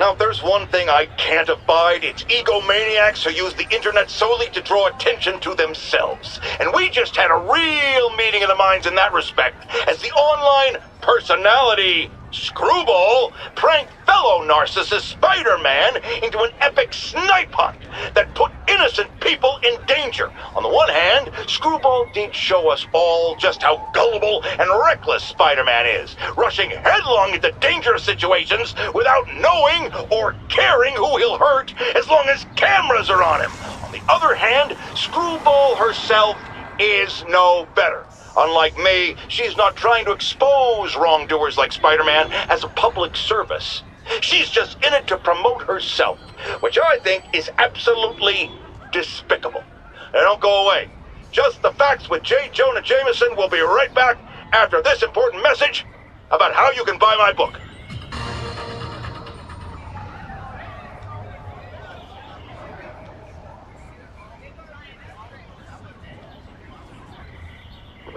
Now, if there's one thing I can't abide, it's egomaniacs who use the internet solely to draw attention to themselves. And we just had a real meeting of the minds in that respect, as the online personality Screwball pranked fellow narcissist Spider-Man into an epic snipe hunt that put innocent people in danger. On the one hand, Screwball did show us all just how gullible and reckless Spider-Man is, rushing headlong into dangerous situations without knowing or caring who he'll hurt as long as cameras are on him. On the other hand, Screwball herself is no better. Unlike me, she's not trying to expose wrongdoers like Spider-Man as a public service. She's just in it to promote herself, which I think is absolutely despicable. Now don't go away. Just the Facts with J. Jonah Jameson will be right back after this important message about how you can buy my book.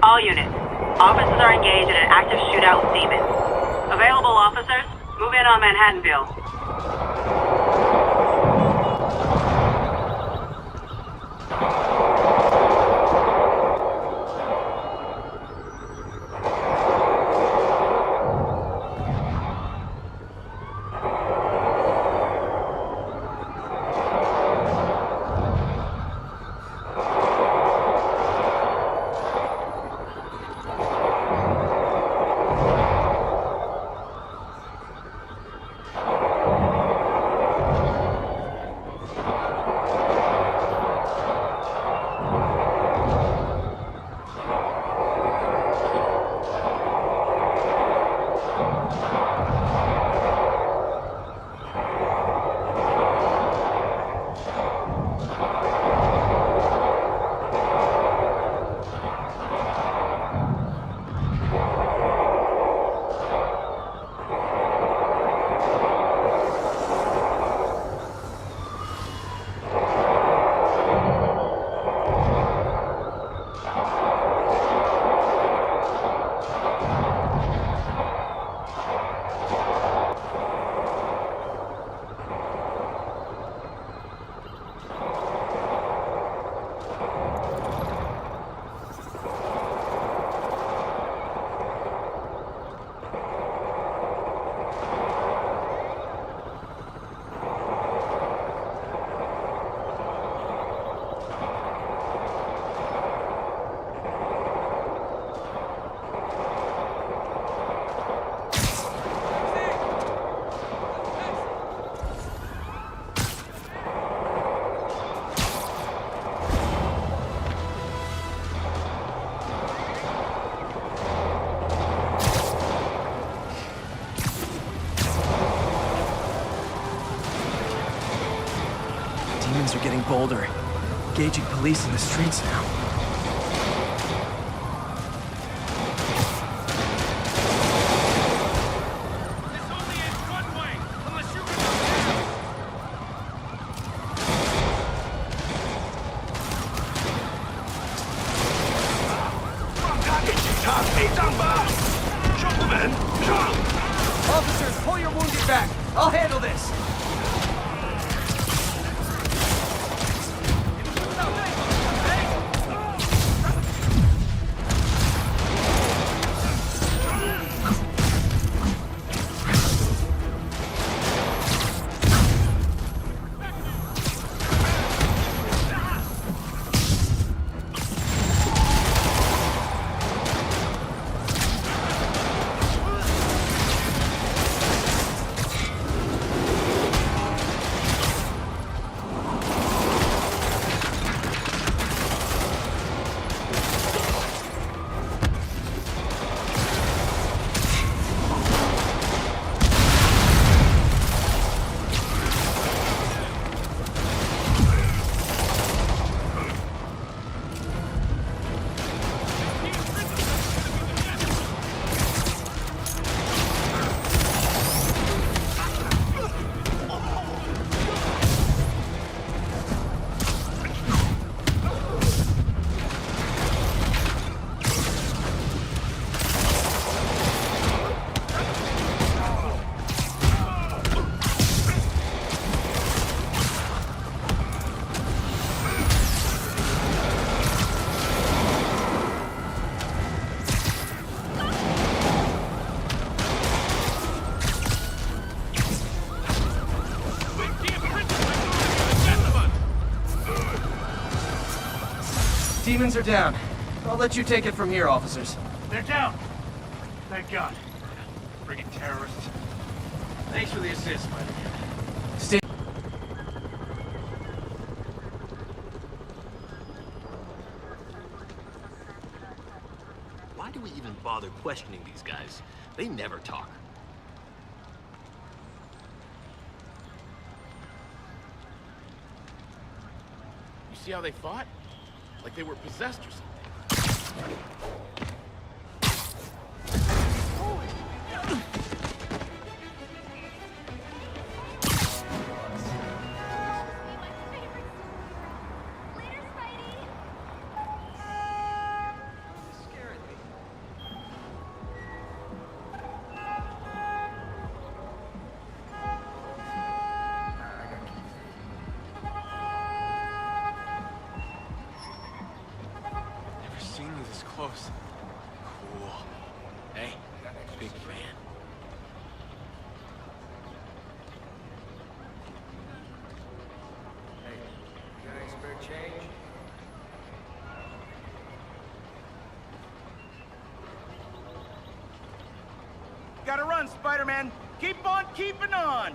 All units. Officers are engaged in an active shootout with demons. Available officers, move in on Manhattanville. getting bolder. Engaging police in the streets now. Officers, pull your wounded back. I'll handle this. Demons are down. I'll let you take it from here, officers. They're down. Thank God. Friggin' terrorists. Thanks for the assist, Spider-Man. Stay. Why do we even bother questioning these guys? They never talk. You see how they fought? Like they were possessed or something. Close. Cool. Hey, big fan. Hey, you got any spare change? Gotta run, Spider-Man. Keep on keeping on.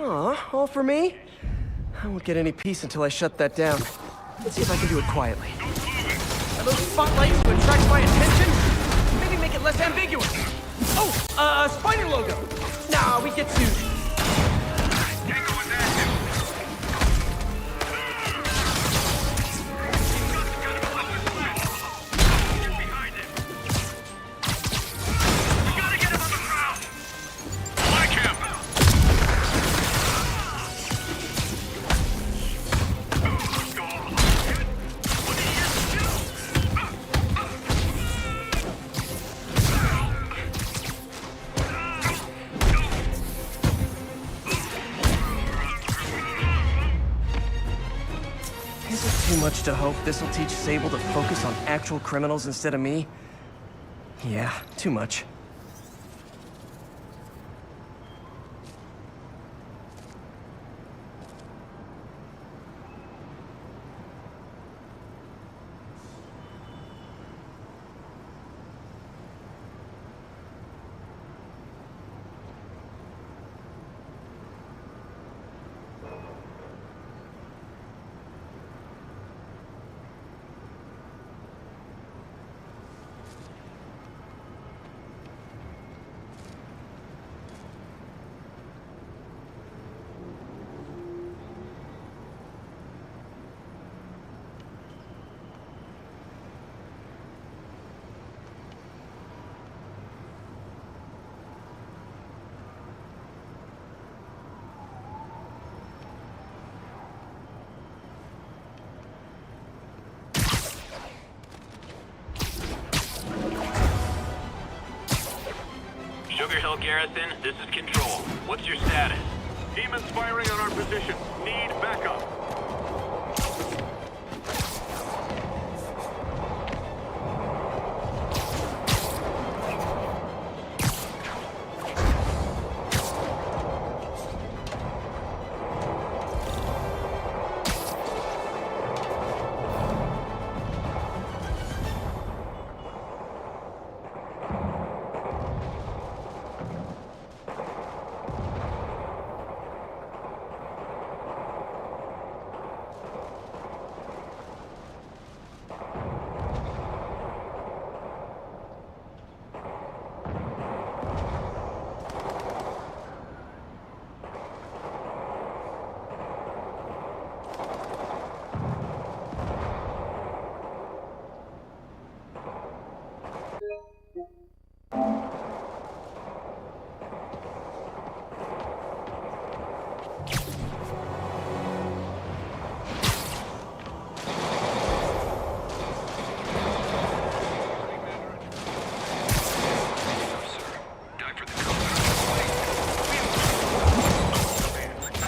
Aw, all for me? I won't get any peace until I shut that down. Let's see if I can do it quietly. Are those spotlights to attract my attention? Maybe make it less ambiguous. Oh, spider logo. Nah, we get sued. much to hope this'll teach Sable to focus on actual criminals instead of me? Yeah, too much. Sugar Hill Garrison, this is Control. What's your status? Demons firing on our position. Need backup.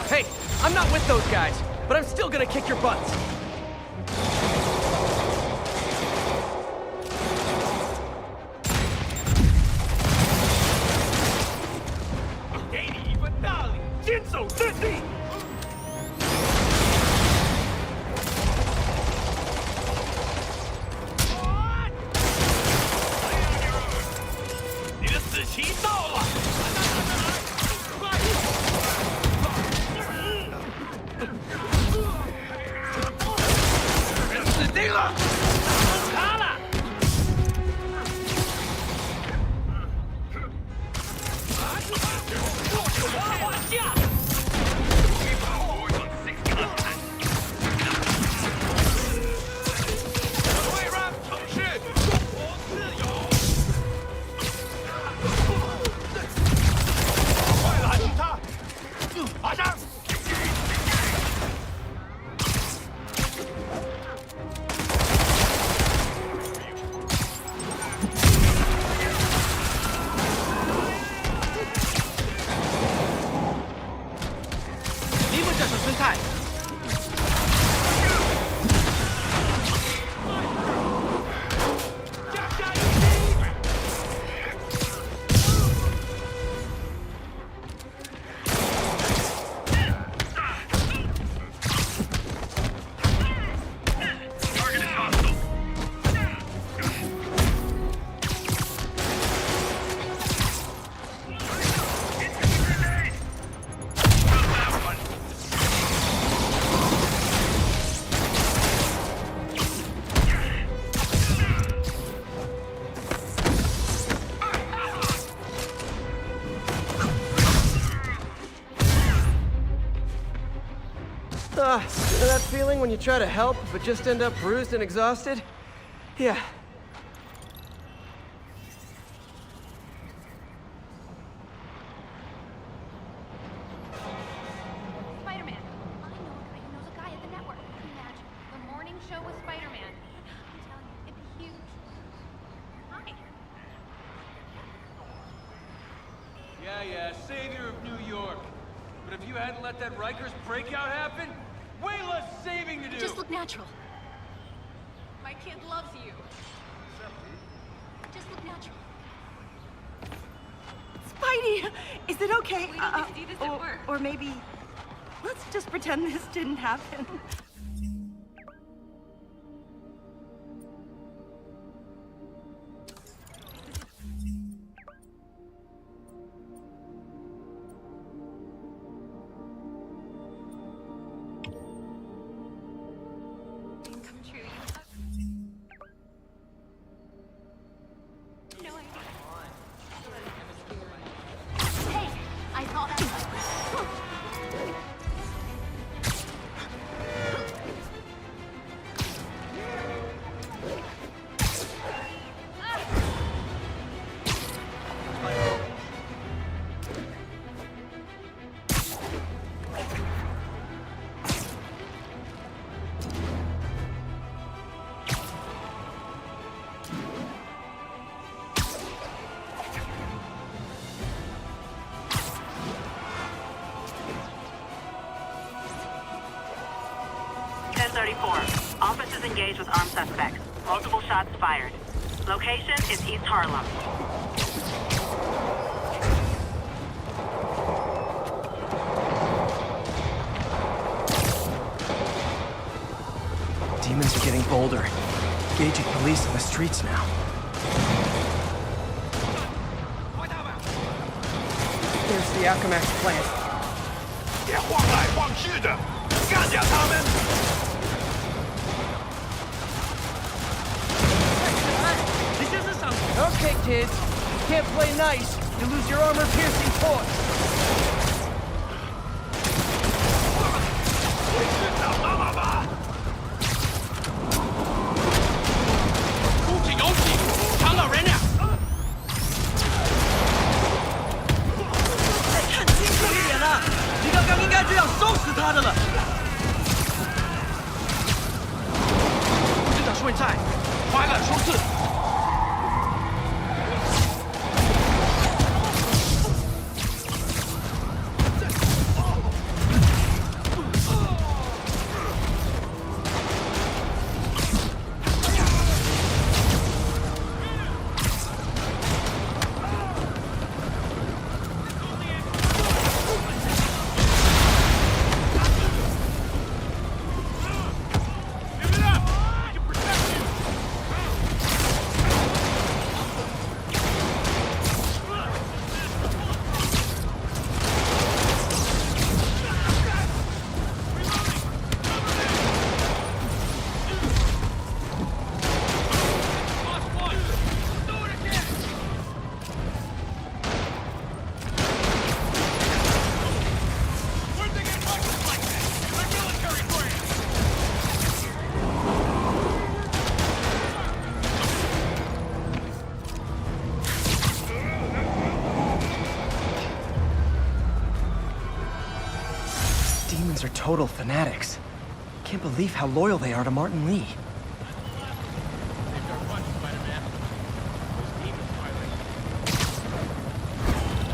Hey, I'm not with those guys, but I'm still gonna kick your butts. You know that feeling when you try to help, but just end up bruised and exhausted? Yeah. Spider-Man. I know a guy who knows a guy at the network. Imagine the morning show with Spider-Man. I'm telling you, it'd be huge. Hi. Yeah, savior of New York. But if you hadn't let that Rikers breakout happen, way less saving to do. Just look natural. My kid loves you. Just look natural. Spidey, is it okay? We need to see this at work. Or maybe let's just pretend this didn't happen. Come true. You have no idea. Hey, I saw that. Officers engaged with armed suspects. Multiple shots fired. Location is East Harlem. Demons are getting bolder. Engaging police in the streets now. There's the Alchemax plant. 别晃来晃去的，干掉他们！ Okay, kids. You can't play nice. You lose your armor-piercing torch. 回去找妈妈吧。出去游戏，强盗人俩。再看清楚一点啊！你刚刚应该这样收拾他的了。部长说菜，快乐冲刺。 Demons are total fanatics. Can't believe how loyal they are to Martin Lee.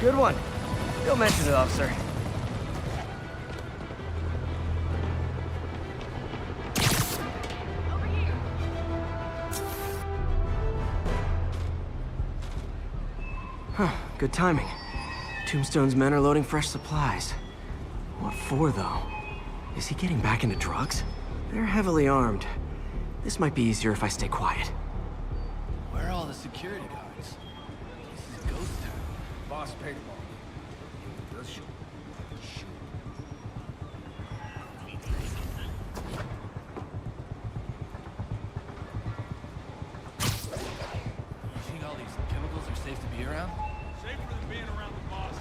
Good one. Don't mention it, officer. Over here. Huh, good timing. Tombstone's men are loading fresh supplies. What for, though? Is he getting back into drugs? They're heavily armed. This might be easier if I stay quiet. Where are all the security guards? This is ghost town. Boss paid them all. Let's shoot. You think all these chemicals are safe to be around? Safer than being around the boss.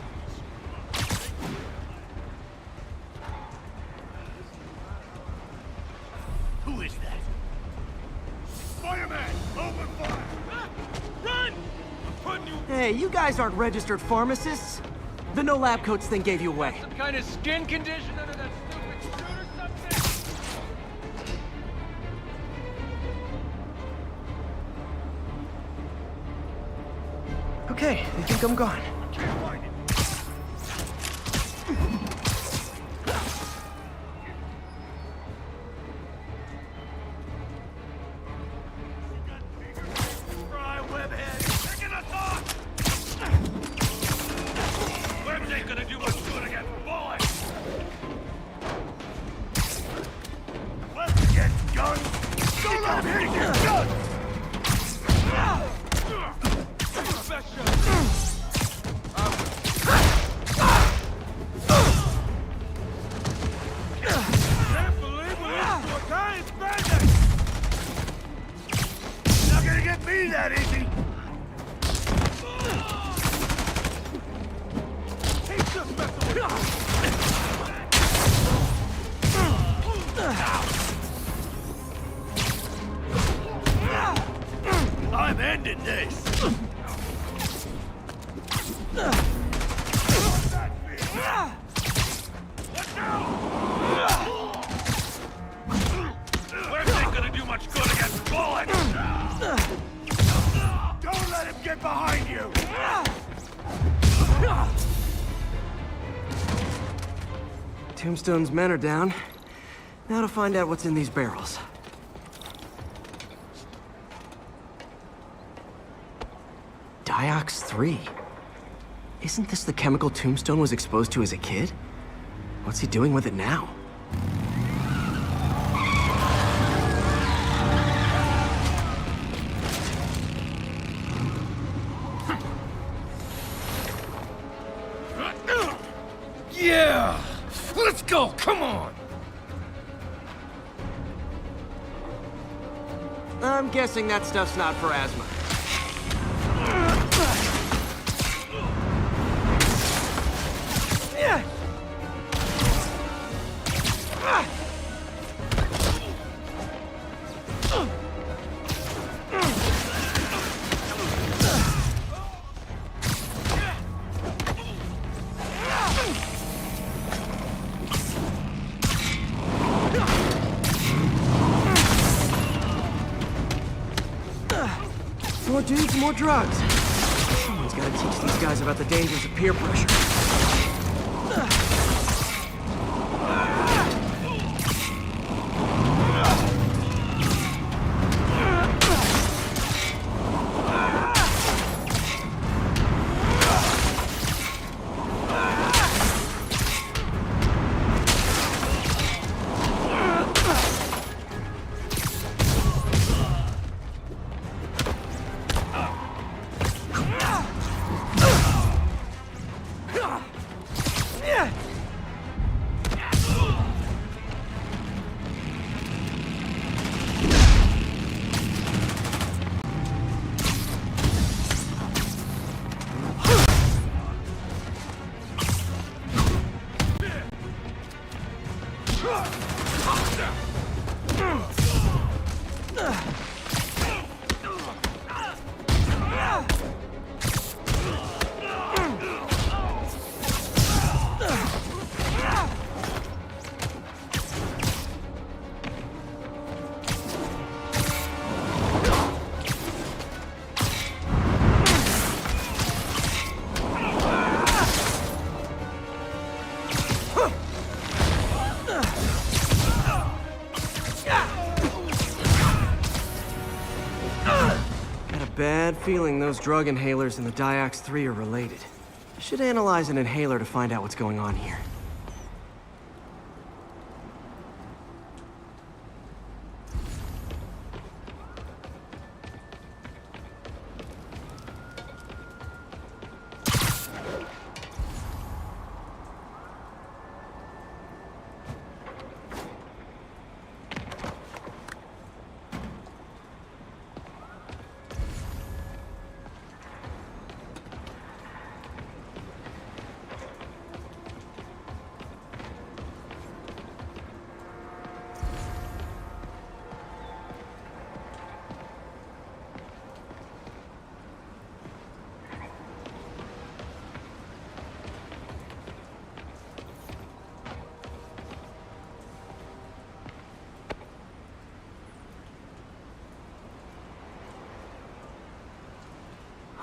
Who is that? Spider-Man, open fire! Run! I'm putting you. Hey, you guys aren't registered pharmacists. The no lab coats thing gave you away. Some kind of skin condition under that stupid suit or something? Okay, they think I'm gone. Can't find it. just messing with you. I'm ending this. Legs ain't gonna do much good against bullets. Don't let him get behind you. Tombstone's men are down. Now to find out what's in these barrels. Diox 3. Isn't this the chemical Tombstone was exposed to as a kid? What's he doing with it now? Yeah! Let's go, come on! I'm guessing that stuff's not for asthma. More dudes, more drugs. Someone's gotta teach these guys about the dangers of peer pressure. Bad feeling those drug inhalers and the Diox 3 are related. Should analyze an inhaler to find out what's going on here.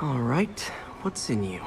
All right, what's in you?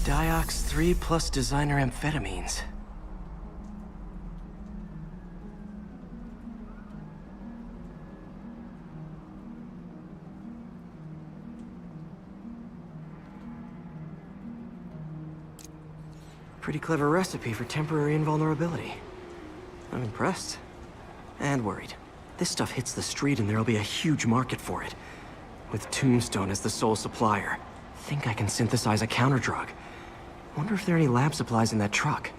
Diox 3 plus designer amphetamines. Pretty clever recipe for temporary invulnerability. I'm impressed. And worried. This stuff hits the street and there'll be a huge market for it. With Tombstone as the sole supplier. Think I can synthesize a counterdrug. Wonder if there are any lab supplies in that truck.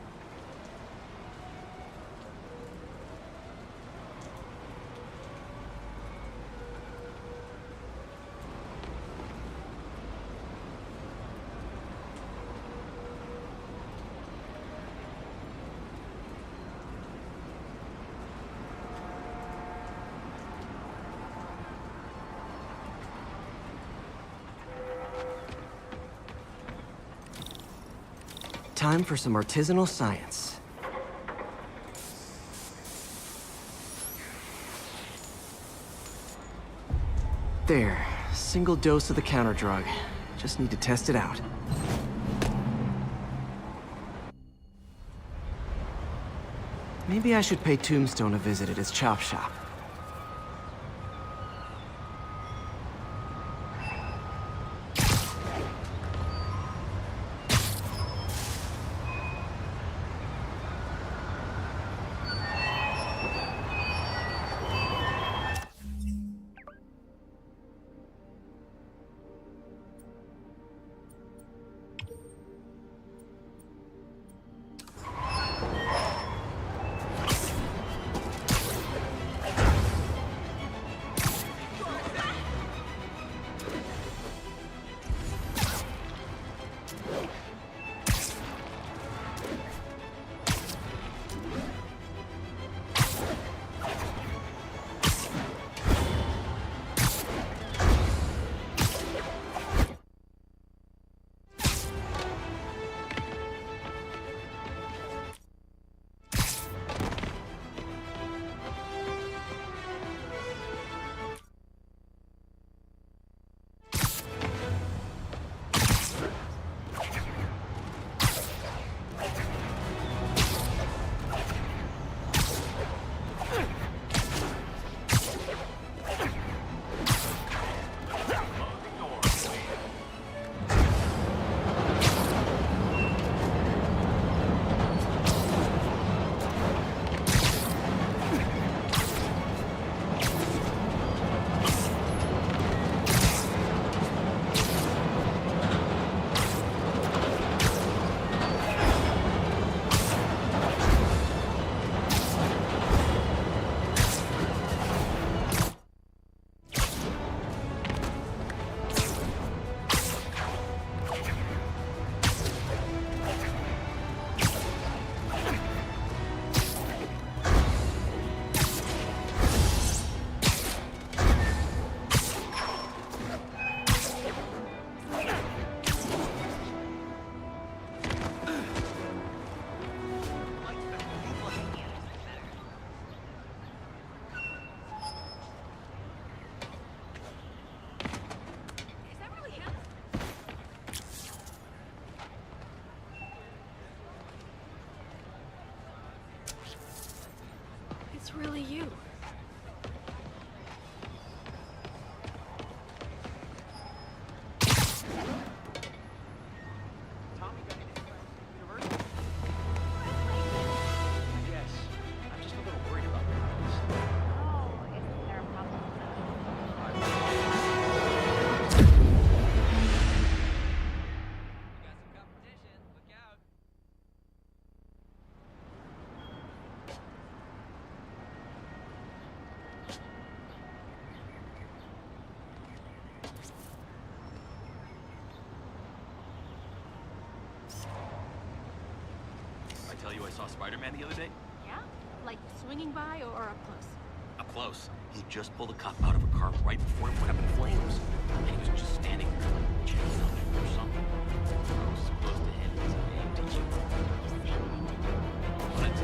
Time for some artisanal science. There, single dose of the counterdrug. Just need to test it out. Maybe I should pay Tombstone a visit at his chop shop. It's really you. Tell you I saw Spider-Man the other day? Yeah? Like swinging by or up close? Up close. He just pulled a cop out of a car right before it went up in flames. And he was just standing there, like, checking on it or something. I was supposed to hit his name, did you? What?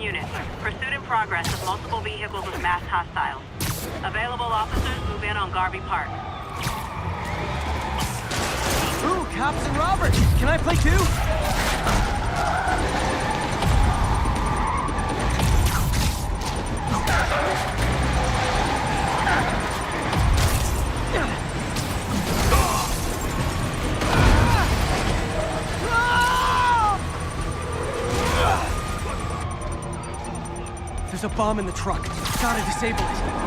units. Pursuit in progress with multiple vehicles with masked hostiles. Available officers move in on Garvey Park. Ooh, cops and robbers! Can I play too? There's a bomb in the truck. Gotta disable it.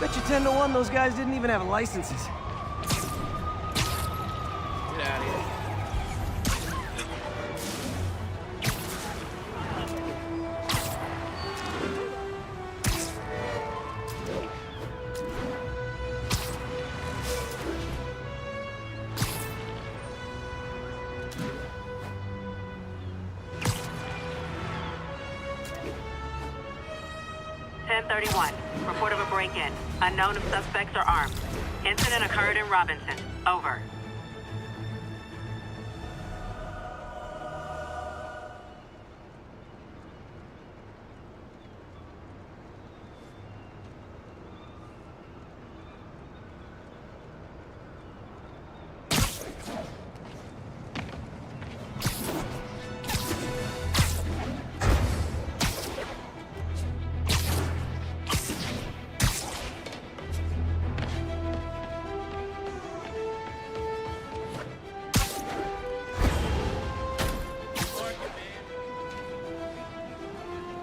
Bet you 10 to 1 those guys didn't even have licenses. Get out of here. 1031. Report of a break-in. Unknown if suspects are armed. Incident occurred in Robinson. Over.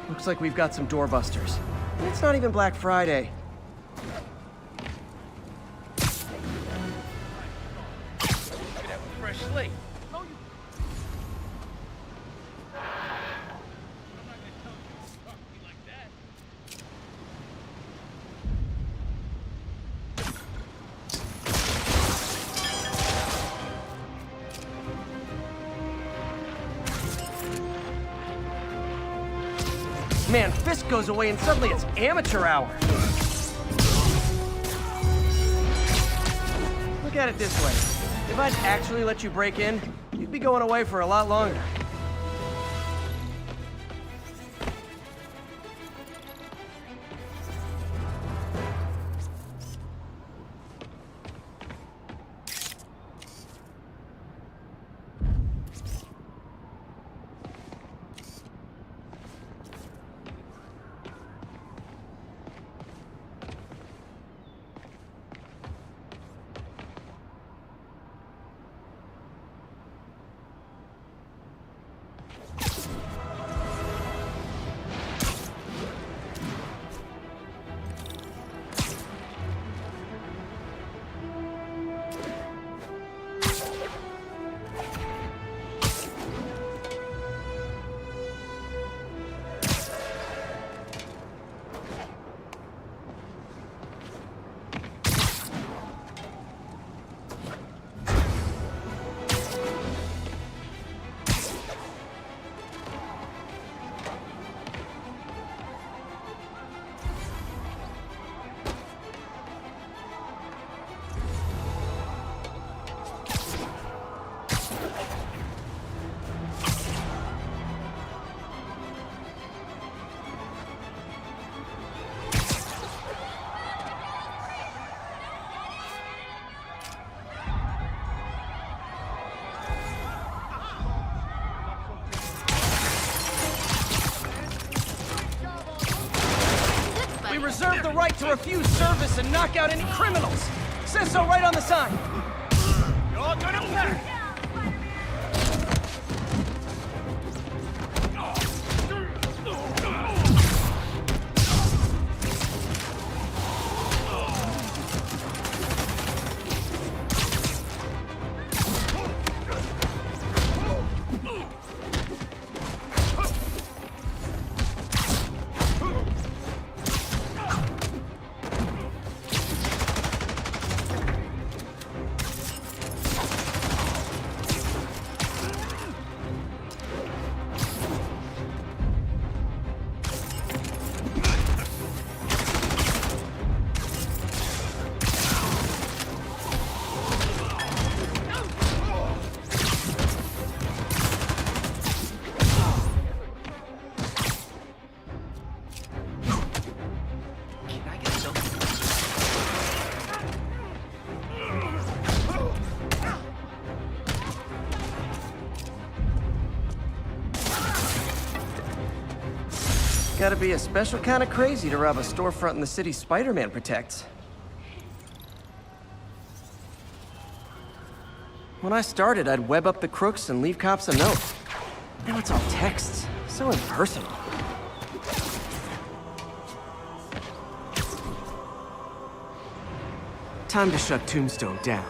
Looks like we've got some doorbusters. And it's not even Black Friday. Could have a fresh slate. Man, Fisk goes away and suddenly it's amateur hour. Look at it this way. If I'd actually let you break in, you'd be going away for a lot longer. reserve the right to refuse service and knock out any criminals. Says so right on the sign. You're gonna pay. Gotta be a special kind of crazy to rob a storefront in the city Spider-Man protects. When I started, I'd web up the crooks and leave cops a note. Now it's all texts. So impersonal. Time to shut Tombstone down.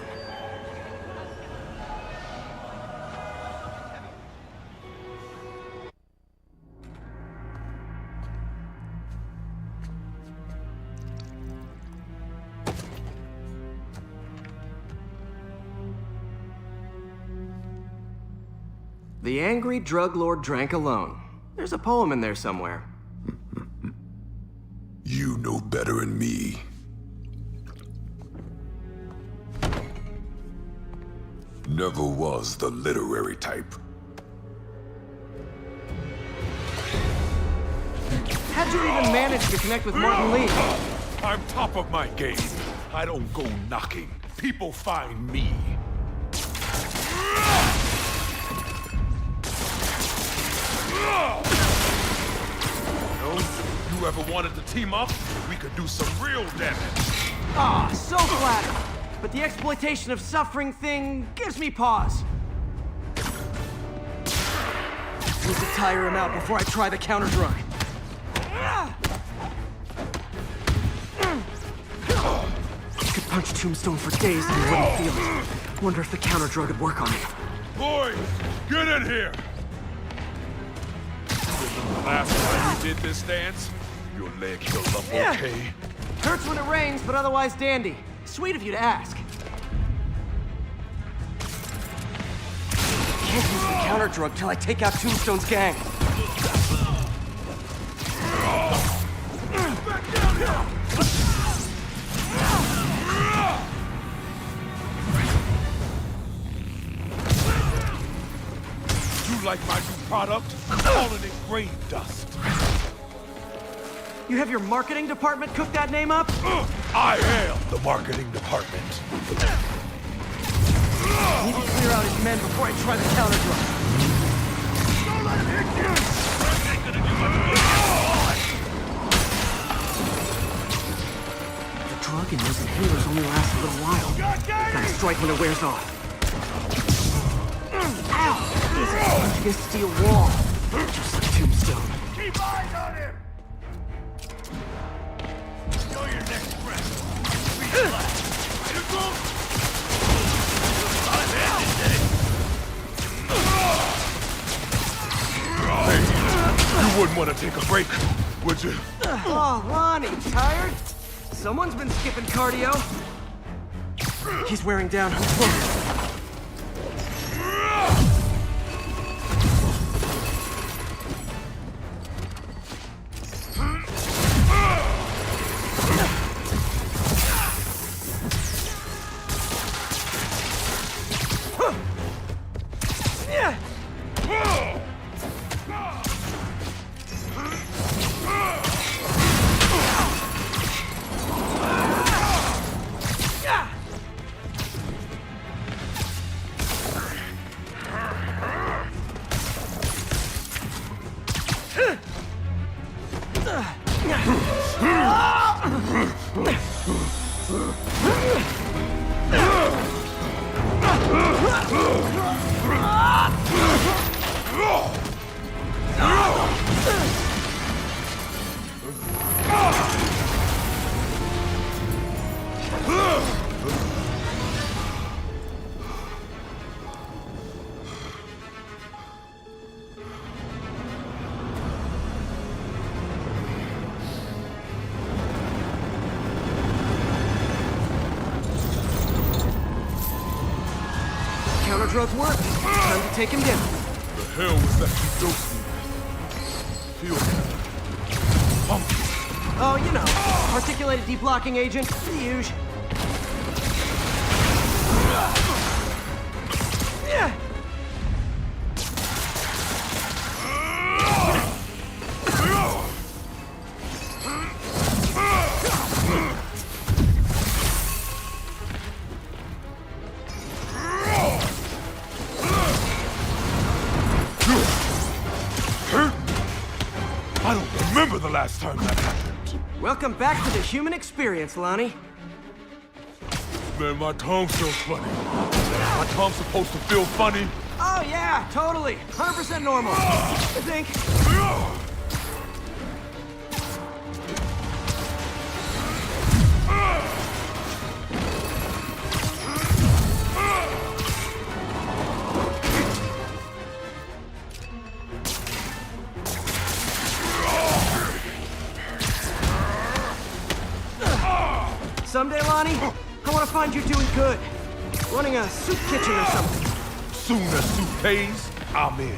The angry drug lord drank alone. There's a poem in there somewhere. You know better than me. Never was the literary type. How'd you even manage to connect with Martin Lee? I'm top of my game. I don't go knocking. People find me. You ever wanted to team up? We could do some real damage. Ah, so flattered. But the exploitation of suffering thing gives me pause. Need to tire him out before I try the counter drug. Could punch Tombstone for days and he wouldn't feel it. Wonder if the counter drug would work on me. Boys, get in here! Last time you did this dance, your leg healed up okay? Hurts when it rains, but otherwise dandy. Sweet of you to ask. Can't use the counter drug till I take out Tombstone's gang. Back down here! You like my new product? Calling it grave dust. You have your marketing department cook that name up? I am the marketing department. Need to clear out his men before I try the counter drug. Don't let him hit you! Ain't gonna do much good. The drug and those inhalers only last a little while. Gotta strike when it wears off. Ow! He's punching a steel wall. Just like Tombstone. Keep eyes on him! Know your next breath. Relax. Ready to go? Hey, you wouldn't want to take a break, would you? Oh, Lonnie, tired? Someone's been skipping cardio. He's wearing down. drug work. Time to take him down. The hell was that you dosed me with? Feel funky. Oh, you know, articulated deblocking agent, the huge. Yeah. I don't remember the last time that happened. Welcome back to the human experience, Lonnie. Man, my tongue feels funny. My tongue's supposed to feel funny. Oh yeah, totally. 100% normal. I think. Someday, Lonnie, I want to find you doing good. Running a soup kitchen or something. Soon as soup pays, I'm in.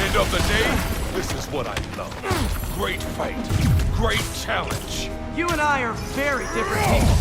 End of the day, this is what I love. Great fight, great challenge. You and I are very different people.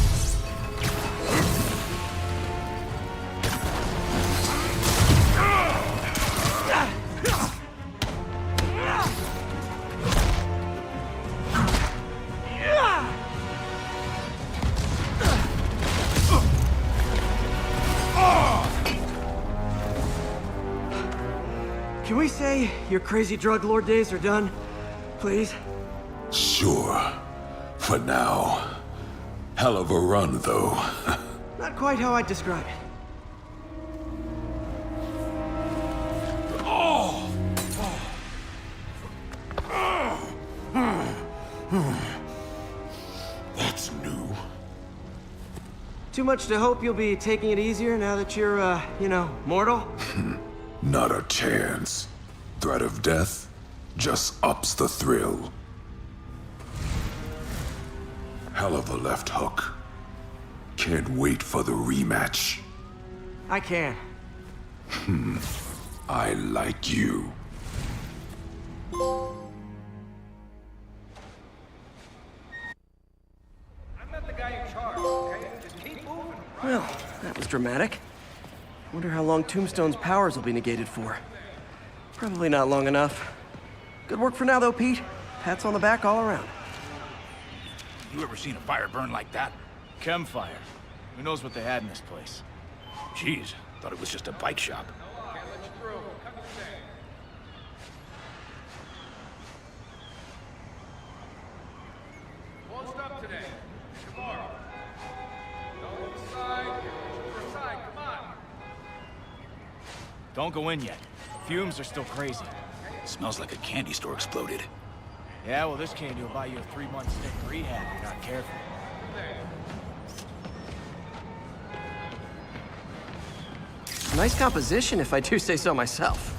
Can we say your crazy drug lord days are done? Please? Sure. For now. Hell of a run, though. Not quite how I'd describe it. That's new. Too much to hope you'll be taking it easier now that you're, you know, mortal? Not a chance. Threat of death just ups the thrill. Hell of a left hook. Can't wait for the rematch. I can. I like you. I'm not the guy in charge, okay? Just keep moving. Well, that was dramatic. Wonder how long Tombstone's powers will be negated for. Probably not long enough. Good work for now, though, Pete. Pats on the back all around. You ever seen a fire burn like that? Chem fire. Who knows what they had in this place? Jeez, thought it was just a bike shop. Won't stop today. Tomorrow. Go inside. Get inside. Come on. Don't go in yet. Fumes are still crazy. Smells like a candy store exploded. Yeah, well, this candy will buy you a 3-month stint in rehab if you're not careful. Nice composition, if I do say so myself.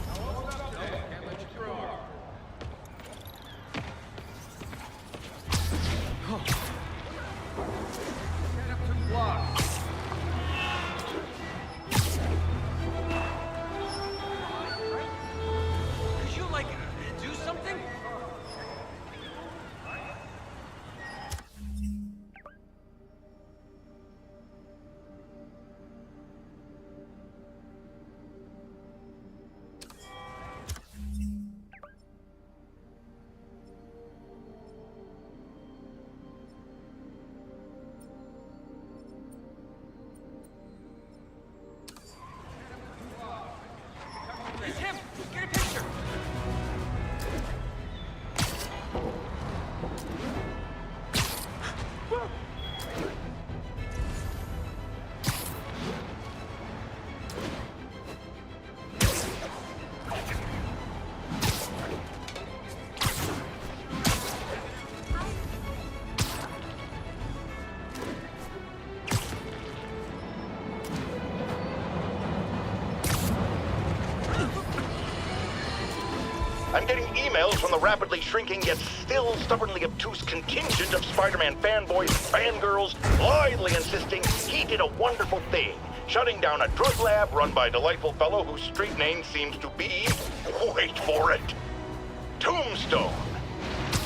Could you, like, do something? emails from the rapidly shrinking yet still stubbornly obtuse contingent of Spider-Man fanboys and fangirls blithely insisting he did a wonderful thing, shutting down a drug lab run by a delightful fellow whose street name seems to be, wait for it, Tombstone.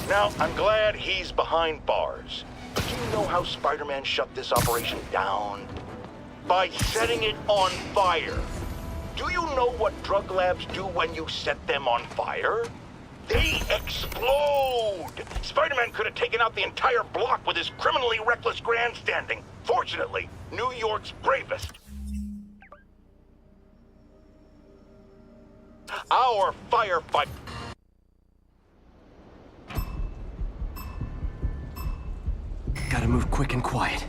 Now, I'm glad he's behind bars, but do you know how Spider-Man shut this operation down? By setting it on fire. Do you know what drug labs do when you set them on fire? They explode! Spider-Man could have taken out the entire block with his criminally reckless grandstanding. Fortunately, New York's bravest. Our firefight. Gotta move quick and quiet.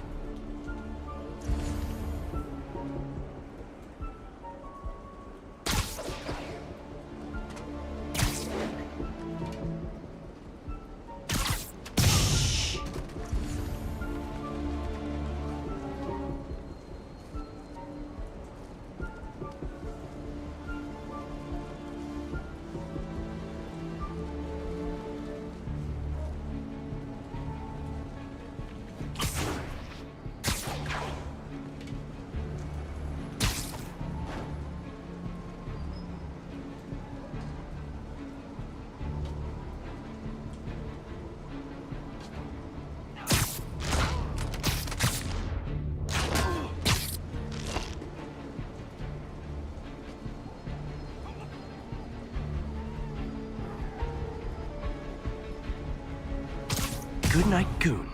Good night, Goon.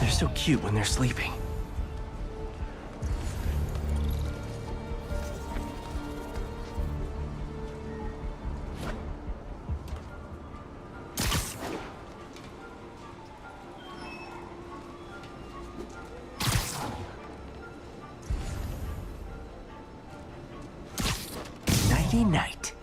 They're so cute when they're sleeping. Nighty night.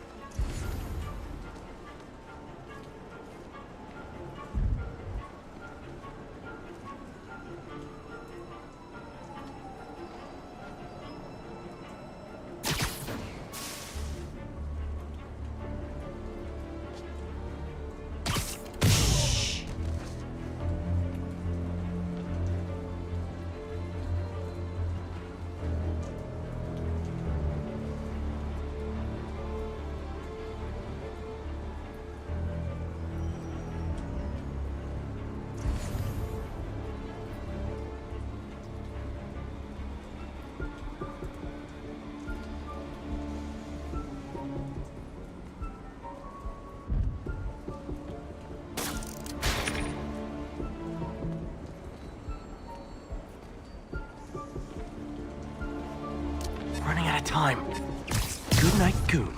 Running out of time. Good night, Goon.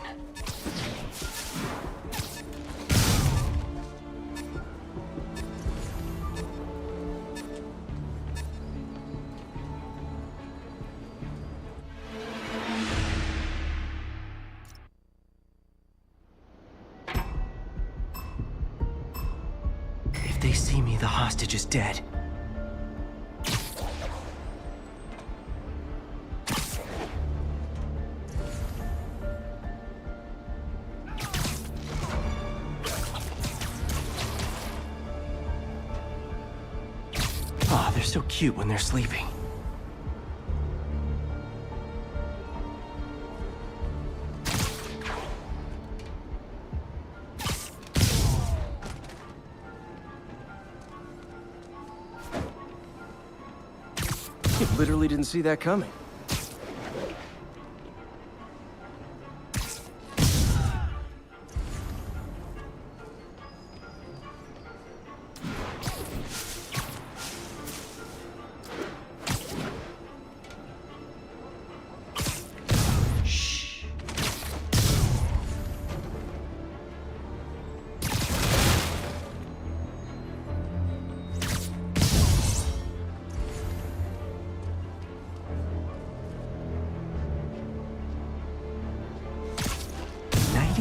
If they see me, the hostage is dead. They're so cute when they're sleeping. Literally didn't see that coming.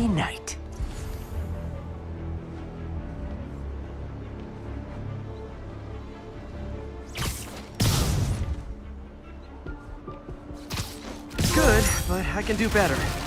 Night. Good, but I can do better.